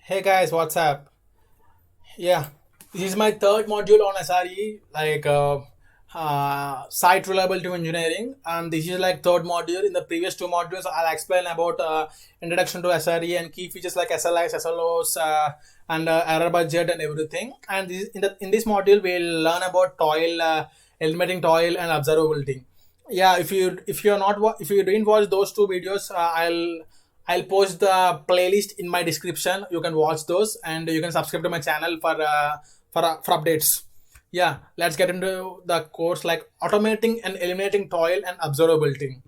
Hey guys, what's up? Yeah, this is my third module on SRE, site reliability engineering, and this is like third module. In the previous two modules, I'll explain about introduction to SRE and key features like SLIs, SLOs, and error budget and everything. And in this module, we'll learn about Toil, eliminating Toil and observability. Yeah, if you didn't watch those two videos, I'll post the playlist in my description. You can watch those and you can subscribe to my channel for updates. Yeah, let's get into the course like automating and eliminating toil and observability.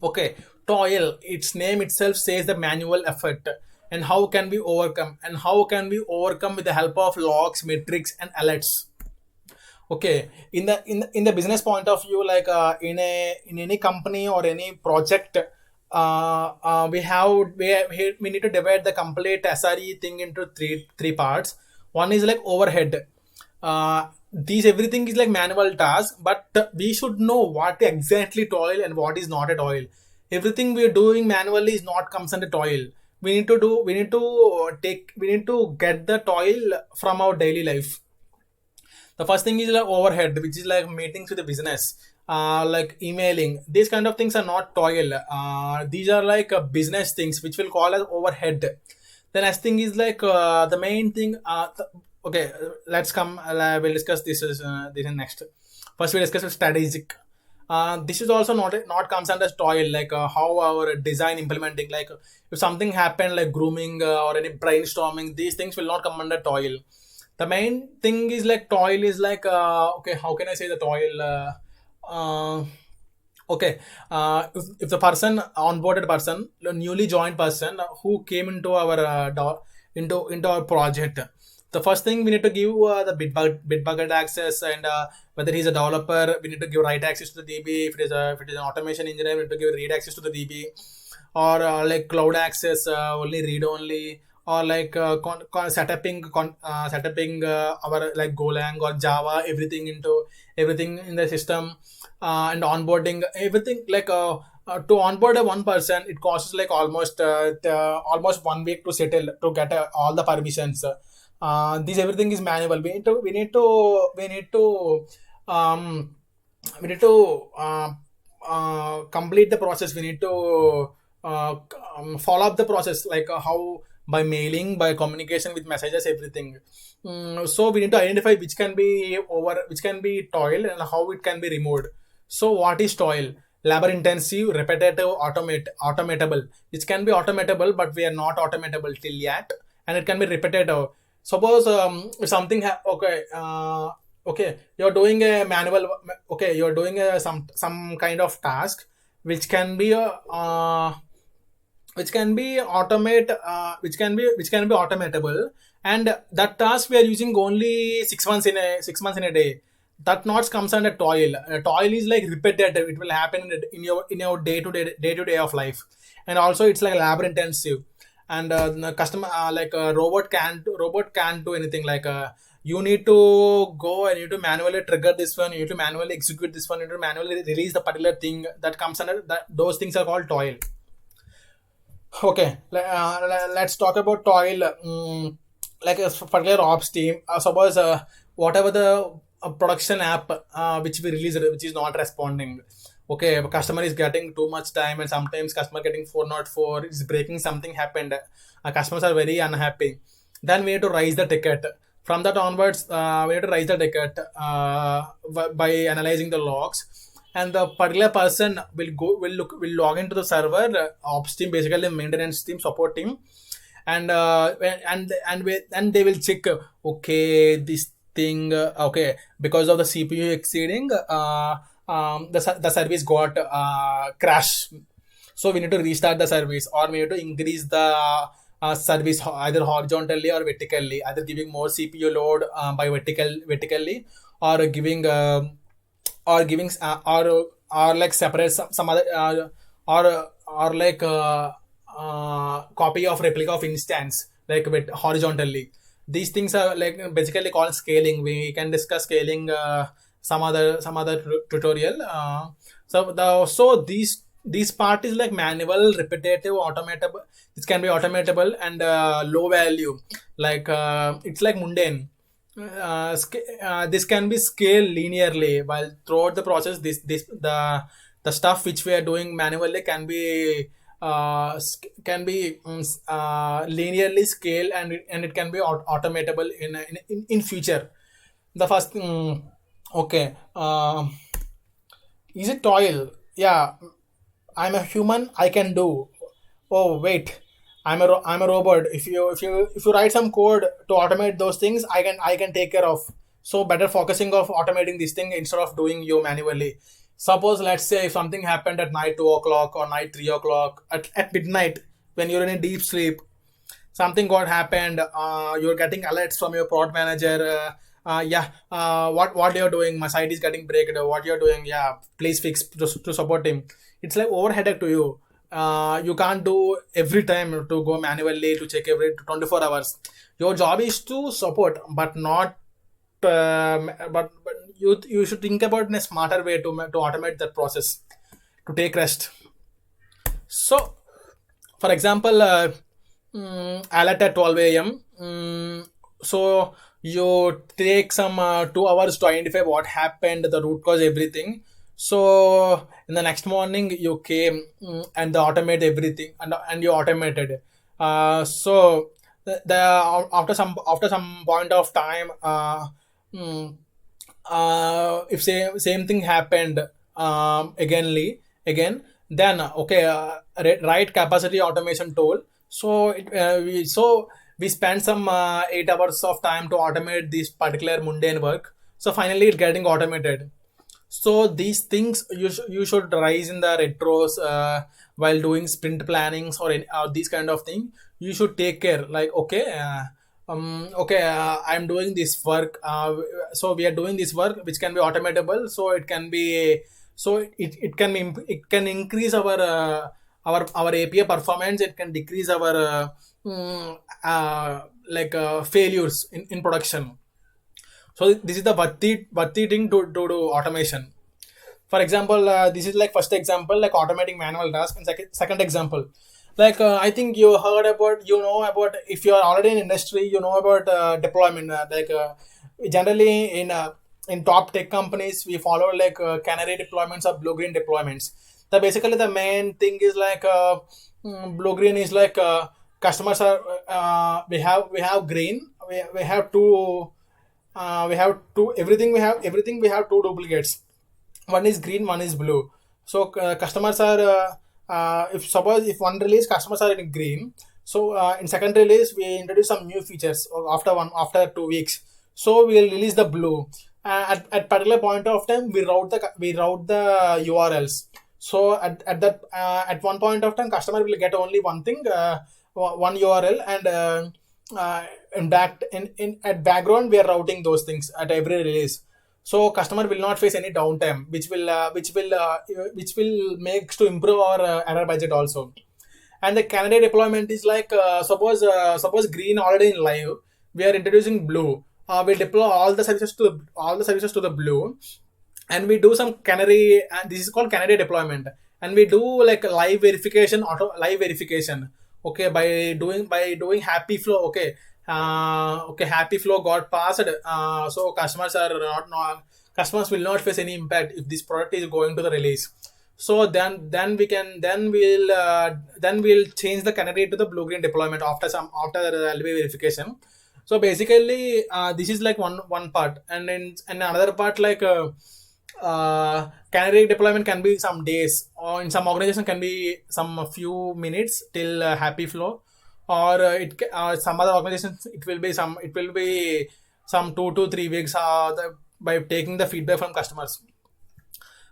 Okay, toil, its name itself says the manual effort. And how can we overcome? And how can we overcome with the help of logs, metrics, and alerts? Okay, in the business point of view, in any company or any project, we need to divide the complete SRE thing into three parts. One is like overhead. These everything is like manual task, but we should know what exactly toil and what is not a toil. Everything we are doing manually is not comes under toil. We need to get the toil from our daily life. The first thing is like overhead, which is like meetings with the business, like emailing. These kind of things are not toil. These are like business things, which we'll call as overhead. The next thing is the main thing. Okay, let's come. We'll discuss this in next. First, we discuss strategic. This is also not comes under toil, how our design implementing, like if something happened like grooming or any brainstorming, these things will not come under toil. The main thing is like toil is okay, how can I say the toil? Uh, okay, if the person onboarded person, the newly joined person who came into our into our project, the first thing we need to give the Bitbucket access, and whether he's a developer, we need to give write access to the DB. If it is an automation engineer, we need to give read access to the DB, or like cloud access, only read only, or setuping our like Golang or Java, everything in the system, and onboarding everything to onboard a one person, it costs like almost 1 week to settle to get all the permissions. This everything is manual. Um, we need to complete the process. We need to follow up the process, how by mailing, by communication with messages, everything. So we need to identify which can be toil and how it can be removed. So what is toil? Labor intensive, repetitive, automatable. It can be automatable, but we are not automatable till yet, and it can be repetitive. Suppose if something okay, you're doing a manual. Okay, you're doing some kind of task which can be a which can be which can be automatable, and that task we are using only 6 months in a day. That not comes under toil. Toil is like repetitive. It will happen in your day to day of life, and also it's like labor intensive. And the customer, robot can't do anything. You need to go and you need to manually trigger this one. You need to manually execute this one. You need to manually release the particular thing that comes under that. Those things are called toil. Okay, let's talk about toil. Like a particular ops team. Suppose whatever the production app which we released, which is not responding. Okay, customer is getting too much time, and sometimes customer getting 404 is breaking. Something happened. Customers are very unhappy. Then we need to raise the ticket. From that onwards, we need to raise the ticket by analyzing the logs, and the particular person will log into the server, ops team, basically maintenance team, support team, and and they will check. Okay, this thing. Okay, because of the CPU exceeding, the service got crash. So we need to restart the service, or we need to increase the service either horizontally or vertically, either giving more CPU load by vertically, or giving or like separate some other or copy of replica of instance like with horizontally. These things are like basically called scaling. We can discuss scaling some other tutorial. So these this part is like manual, repetitive, automatable. This can be automatable and low value. Like it's like mundane. This can be scaled linearly, while throughout the process, the stuff which we are doing manually linearly scale, and it can be automatable in future. The first thing, okay. Is it toil? Yeah, I'm a human. I can do. Oh wait, I'm a robot. If you write some code to automate those things, I can take care of. So better focusing of automating this thing instead of doing you manually. Suppose let's say if something happened at night 2 o'clock or night 3 o'clock at midnight when you're in a deep sleep, something got happened, you're getting alerts from your prod manager, yeah, what you're doing, my site is getting breaked, what you're doing, yeah, please fix to support him. It's like overheaded to you. You can't do every time to go manually to check every 24 hours. Your job is to support, but not but you should think about in a smarter way to automate that process, to take rest. So for example, alert at 12 a.m. So you take some 2 hours to identify what happened, the root cause, everything. So in the next morning you came, and the automate everything, and you automated. So after some point of time, mm, if same thing happened, again, then okay, write capacity automation tool. So we spend some 8 hours of time to automate this particular mundane work. So finally it's getting automated. So these things you should rise in the retros, while doing sprint plannings or these kind of thing. You should take care, like okay, okay, I'm doing this work, so we are doing this work which can be automatable, so it can be, so it can increase our API performance. It can decrease our like failures in production. So this is the worthy thing to do automation. For example, this is like first example, like automating manual task, and second example, like I think you know about, if you are already in industry, you know about deployment, like generally in top tech companies we follow like canary deployments or blue green deployments. The basically the main thing is like blue green is like customers are, we have green, we have two, everything, we have two duplicates. One is green, one is blue. So customers are, if suppose if one release customers are in green, so in second release we introduce some new features after 2 weeks. So we will release the blue. At particular point of time we route the URLs. So at one point of time customer will get only one thing, one URL, and at background we are routing those things at every release. So customer will not face any downtime, which will makes to improve our error budget also. And the candidate deployment is like, suppose green already in live, we are introducing blue. We deploy all the services to the blue, and we do some canary, and this is called canary deployment. And we do like live verification, auto live verification. Okay, by doing happy flow. Okay, okay, happy flow got passed. So customers will not face any impact if this product is going to the release. So then we'll change the canary to the blue green deployment after the live verification. So basically, this is like one part, and another part, like canary deployment can be some days, or in some organization can be some few minutes till happy flow, or some other organizations it will be some 2 to 3 weeks, by taking the feedback from customers.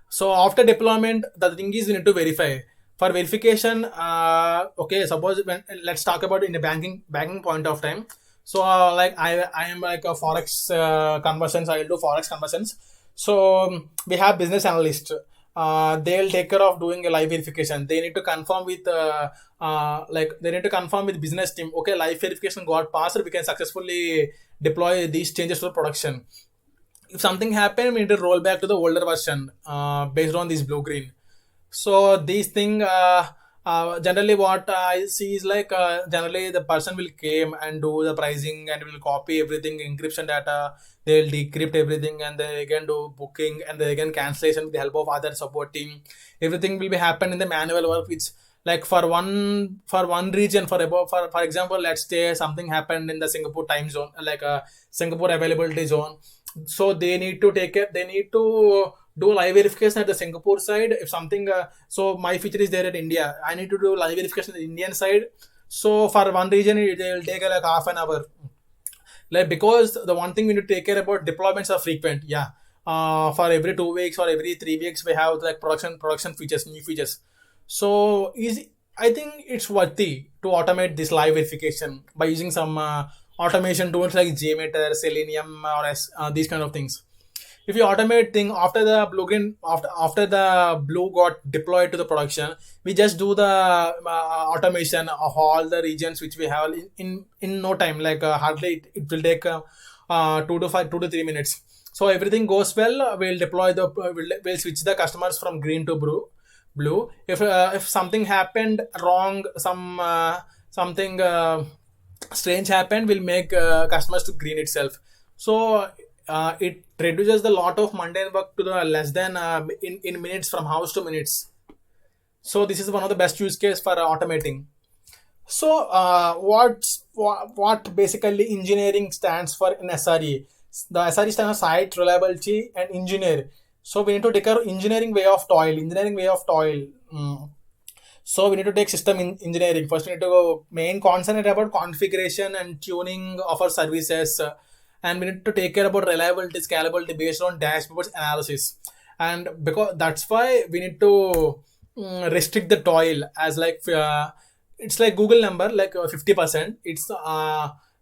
So after deployment, the thing is we need to verify. For verification, okay, suppose let's talk about in a banking point of time. So like I am like a forex conversions. I will do forex conversions. So we have business analyst. They'll take care of doing a live verification. They need to confirm with business team. Okay, live verification got passed. We can successfully deploy these changes to production. If something happened, we need to roll back to the older version based on this blue green. So these thing generally what I see is like generally the person will came and do the pricing and will copy everything encryption data. They'll decrypt everything and they again do booking and they again cancellation with the help of other support team. Everything will be happen in the manual work, which like for one region for about for example, let's say something happened in the Singapore time zone, like a Singapore availability zone. So they need to take it. They need to do live verification at the Singapore side. If something, so my feature is there at India, I need to do live verification at the Indian side. So for one region, they will take like half an hour. Like because the one thing we need to take care about deployments are frequent. Yeah. For every 2 weeks or every 3 weeks, we have like production features, new features. So is I think it's worthy to automate this live verification by using some automation tools like JMeter, Selenium, or these kind of things. If you automate thing after the plugin after the blue got deployed to the production, we just do the automation of all the regions which we have in no time, like hardly it will take 2 to 3 minutes. So everything goes well, we'll deploy the we'll switch the customers from green to blue. If something happened wrong, something strange happened, will make customers to green itself. So it reduces the lot of mundane work to the less than in minutes, from hours to minutes. So this is one of the best use case for automating. So what basically engineering stands for in SRE? The SRE stands for site reliability and engineer. So we need to take our engineering way of toil. Engineering way of toil. So we need to take system engineering. First, we need to go main concentrate about configuration and tuning of our services, and we need to take care about reliability, scalability based on dashboards analysis. And because that's why we need to restrict the toil as like it's like Google number like 50%. It's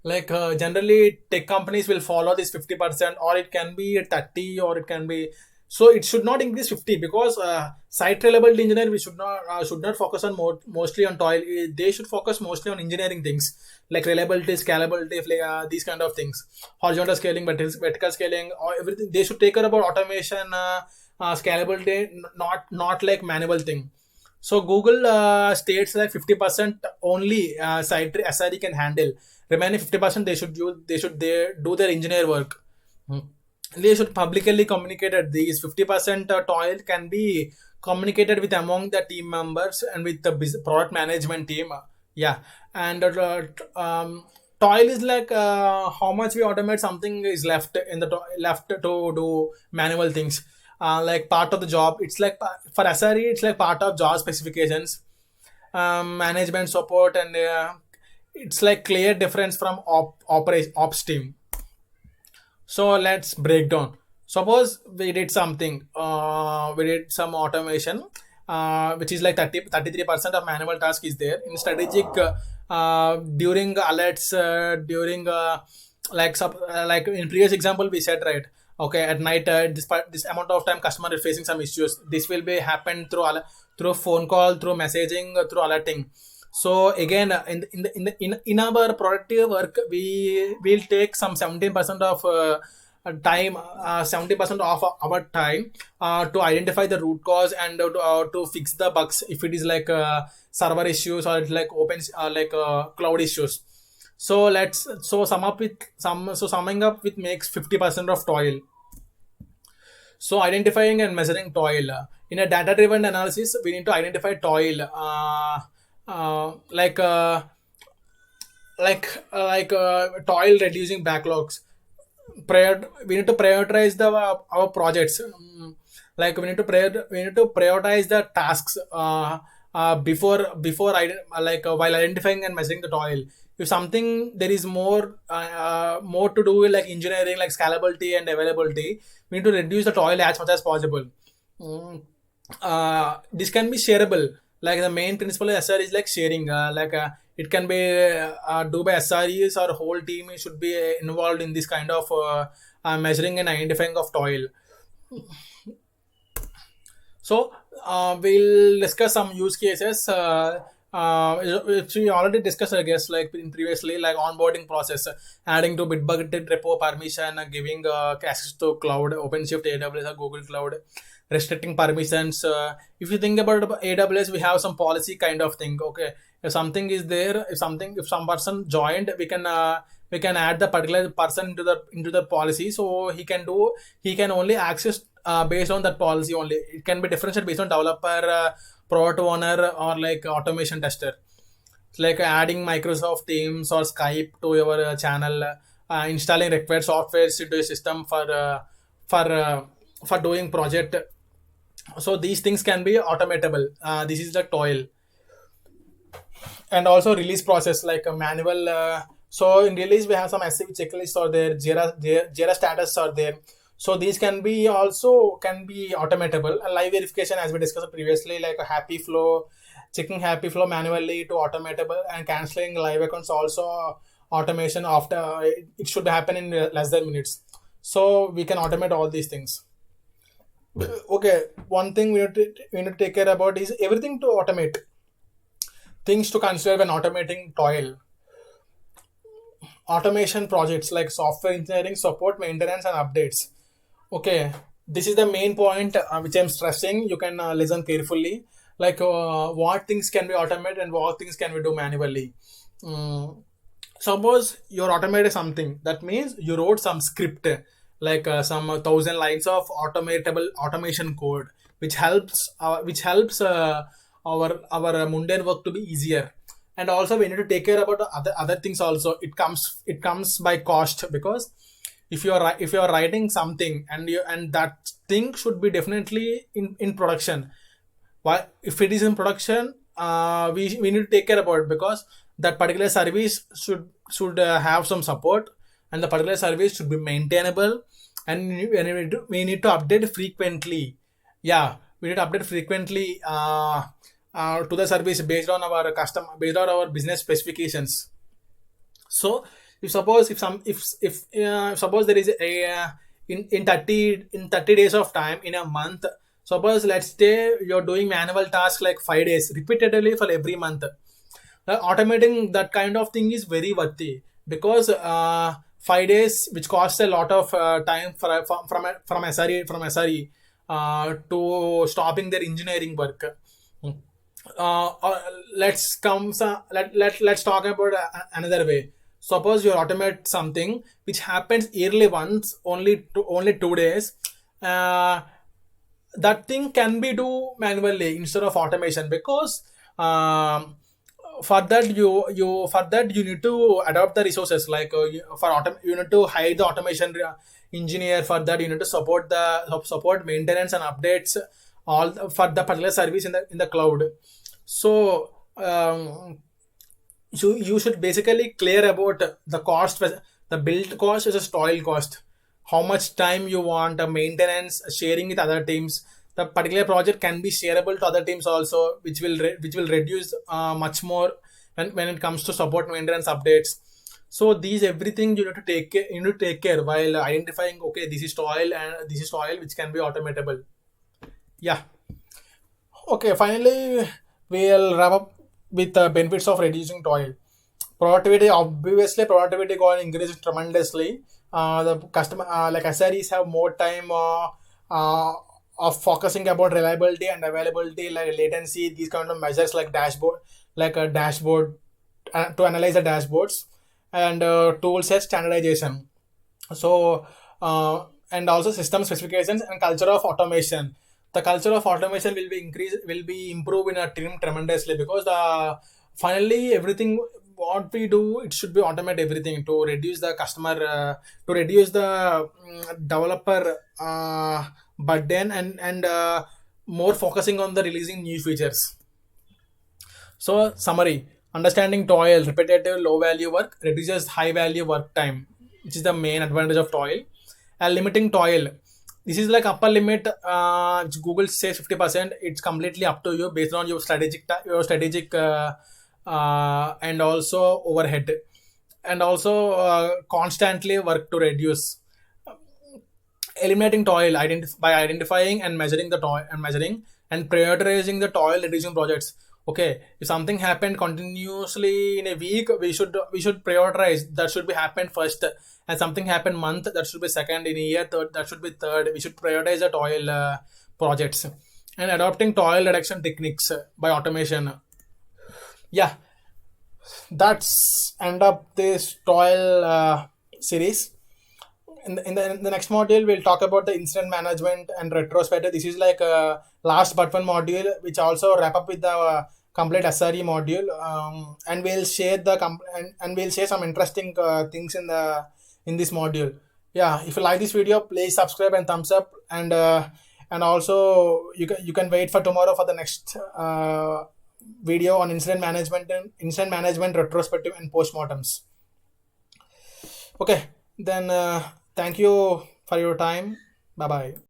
like generally tech companies will follow this 50%, or it can be 30, or it can be, so it should not increase 50, because site reliability engineer, we should not focus on mostly on toil. They should focus mostly on engineering things like reliability, scalability, these kind of things, horizontal scaling, vertical scaling, or everything. They should take care about automation, scalability, not like manual thing. So Google states like 50% only site SRE can handle. Remaining 50% they do their engineer work. Hmm. They should publicly communicate that these 50% toil can be communicated with among the team members and with the product management team. Yeah, and toil is like how much we automate something is left in the left to do manual things. Like part of the job, it's like for SRE, it's like part of job specifications, management support, and it's like clear difference from ops team. So let's break down. Suppose we did something, we did some automation, which is like 33% of manual task is there in strategic, during alerts, during like in previous example we said, right? Okay, at night, this amount of time customer is facing some issues. This will be happen through through phone call, through messaging, through alerting. So again, in our productive work, we will take some 17% of time, 70% of our time to identify the root cause and to fix the bugs if it is like server issues, or it's like cloud issues. So summing up with makes 50% of toil. So identifying and measuring toil. In a data-driven analysis, we need to identify toil, like toil reducing backlogs. We need to prioritize our projects. Like we need to prioritize the tasks while identifying and measuring the toil. If something there is more to do with like engineering, like scalability and availability, we need to reduce the toil as much as possible. Mm, this can be shareable. Like the main principle of SRE is like sharing. It can be do by SREs, or whole team should be involved in this kind of measuring and identifying of toil. So we'll discuss some use cases, which we already discussed, I guess, like in previously, like onboarding process, adding to Bitbucket repo permission, giving access to cloud, OpenShift, AWS, or Google Cloud. restricting permissions. If you think about AWS, we have some policy kind of thing. Okay, if something is there, if some person joined, we can add the particular person into the policy, so he can only access based on that policy only. It can be differentiated based on developer, product owner, or like automation tester. It's like adding Microsoft Teams or Skype to your channel, installing required softwares into your system for uh, for doing project. So these things can be automatable. This is the Toil. And also release process like a manual. So in release we have some SCV checklists are there, Jira status are there. So these can be automatable. And live verification, as we discussed previously, like a happy flow, checking happy flow manually to automatable, and canceling live accounts also automation after it should happen in less than minutes. So we can automate all these things. Okay, one thing we need to take care about is everything to automate. Things to consider when automating Toil. Automation projects like software engineering, support, maintenance, and updates. Okay, this is the main point which I'm stressing. You can listen carefully. Like what things can be automated and what things can we do manually. Mm, Suppose you're automating something, that means you wrote some script, like some 1,000 lines of automatable automation code, which helps our mundane work to be easier. And also we need to take care about the other things also. It comes by cost, because if you are writing something and that thing should be definitely in production. Why, if it is in production, we need to take care about it, because that particular service should have some support, and the particular service should be maintainable, and we need to update frequently. Yeah, we need to update frequently to the service based on our business specifications. So if suppose there is a in 30 days of time in a month. Suppose let's say you're doing manual task like 5 days repeatedly for every month. Automating that kind of thing is very worthy, because 5 days, which costs a lot of time from SRE to stopping their engineering work. Let's come let's talk about another way. Suppose you automate something which happens yearly once, only 2 days. uh, that thing can be do manually instead of automation, because for that you need to adopt the resources, like you need to hire the automation engineer. For that you need to support maintenance and updates for the particular service in the cloud. So you should basically clear about the cost, the build cost is a toil cost, how much time you want, maintenance, sharing with other teams. The particular project can be shareable to other teams also, which will reduce much more when it comes to support, maintenance, updates. So these everything you need to take care while identifying, okay, this is toil and this is toil which can be automatable. Yeah. Okay, finally, we'll wrap up with the benefits of reducing toil. Productivity, obviously, productivity got increased tremendously. The customer, like SREs, have more time of focusing about reliability and availability, like latency, these kind of measures, like a dashboard to analyze the dashboards, and tools as standardization. So and also system specifications and culture of automation. The culture of automation will be improved in a team tremendously, because finally everything what we do, it should be automate everything to reduce the customer, to reduce the developer burden, and more focusing on the releasing new features. So, summary: understanding toil, repetitive, low value work reduces high value work time, which is the main advantage of toil. And limiting toil. This is like upper limit, which Google says 50%. It's completely up to you based on your strategic and also overhead, and also constantly work to reduce. Eliminating toil by identifying and measuring the toil and measuring and prioritizing the toil reducing projects. Okay, if something happened continuously in a week, we should prioritize that should be happened first, and something happened month, that should be second, in a year third, that should be third. We should prioritize the toil projects, and adopting toil reduction techniques by automation. Yeah, that's end up this toil series. In the next module, we'll talk about the incident management and retrospective. This is like a last but one module, which also wrap up with the complete SRE module, and we'll share and we'll share some interesting things in this module. Yeah, if you like this video, please subscribe and thumbs up, and also you can wait for tomorrow for the next video on incident management retrospective and postmortems. Okay, then thank you for your time. Bye bye.